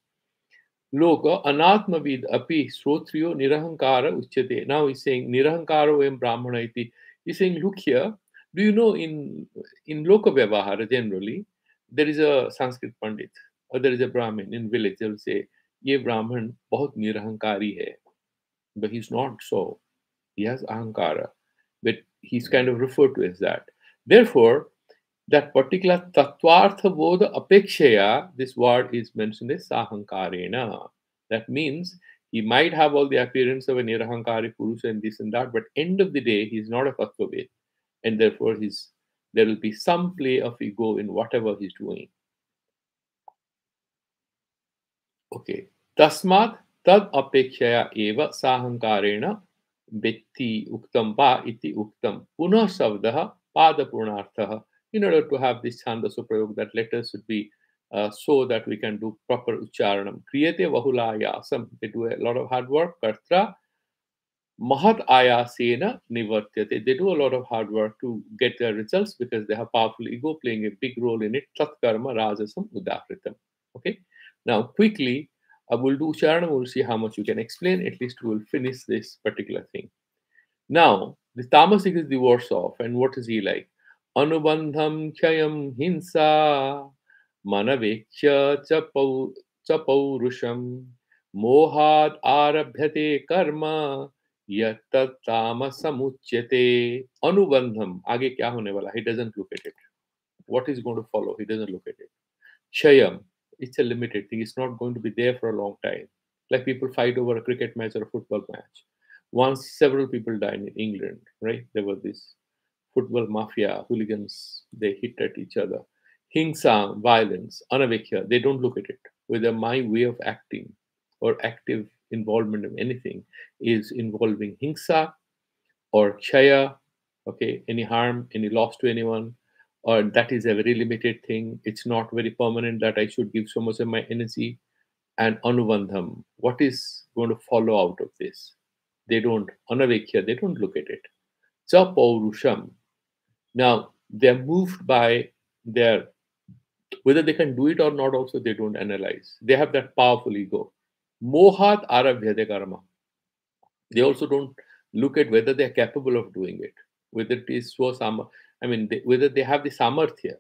Loka anatmavid api srotriyo nirahankara uchyate. Now he's saying nirahankara em brahmana iti. He's saying, look here, do you know in loka vyavahara generally, there is a Sanskrit Pandit or there is a Brahmin in village. They will say, ye Brahman bahut nirahankari hai. But he's not so. He has ahankara. But he's kind of referred to as that. Therefore, that particular tattvartha bodha apekshaya, this word is mentioned as sahankarena. That means he might have all the appearance of a nirahankari purusha and this and that, but end of the day, he's not a tattvavid. And therefore, there will be some play of ego in whatever he's doing. Okay. Tasmat tad apekshaya eva sahankarena Betti uktam pa iti uktam punah savdah padapurnartha. In order to have this chandaso prayog, that letters should be so that we can do proper ucharanam. Kriyate vahulayasam. They do a lot of hard work. Kartra Mahat ayasena nivartyate. They do a lot of hard work to get their results because they have powerful ego playing a big role in it. Tat karma rajasam udahritam. Okay. Now, quickly, I will do Charan. We'll see how much you can explain. At least we'll finish this particular thing. Now, the tamasic is the worse off. And what is he like? Anubandham chayam hinsa manavekya chapaurusham mohad arabhyate karma yatattamasamuchyate. Anubandham. आगे क्या होने वाला? He doesn't look at it. What is going to follow? He doesn't look at it. Chayam. It's a limited thing. It's not going to be there for a long time. Like people fight over a cricket match or a football match. Once several people died in England, right? There was this football mafia, hooligans, they hit at each other. Hingsa, violence, anavikya, they don't look at it. Whether my way of acting or active involvement in anything is involving hingsa or chaya, okay, any harm, any loss to anyone, or that is a very limited thing. It's not very permanent that I should give so much of my energy. And anuvandham, what is going to follow out of this? They don't, anavikya, they don't look at it. Cha paurusham. Now, they're moved by their, whether they can do it or not, also, they don't analyze. They have that powerful ego. Mohat arabhyate karma. They also don't look at whether they're capable of doing it, whether it is I mean, whether they have the samarthya,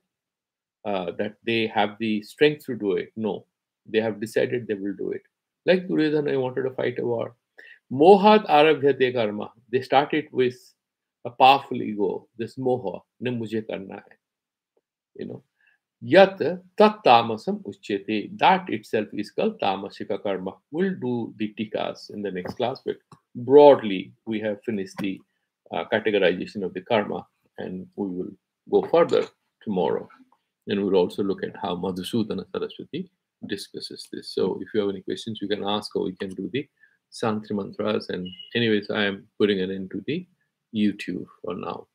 that they have the strength to do it. No, they have decided they will do it. Like Duryodhana wanted to fight a war. Mohat arabhyate karma. They started with a powerful ego, this moha, ne mujhe karna hai, you know. Yat tat tamasam uchyate. That itself is called tamasika karma. We'll do the tikas in the next class, but broadly, we have finished the categorization of the karma, and we will go further tomorrow. And we'll also look at how Madhusudana Saraswati discusses this. So if you have any questions, you can ask, or we can do the Santri mantras. And anyways, I am putting it into the YouTube for now.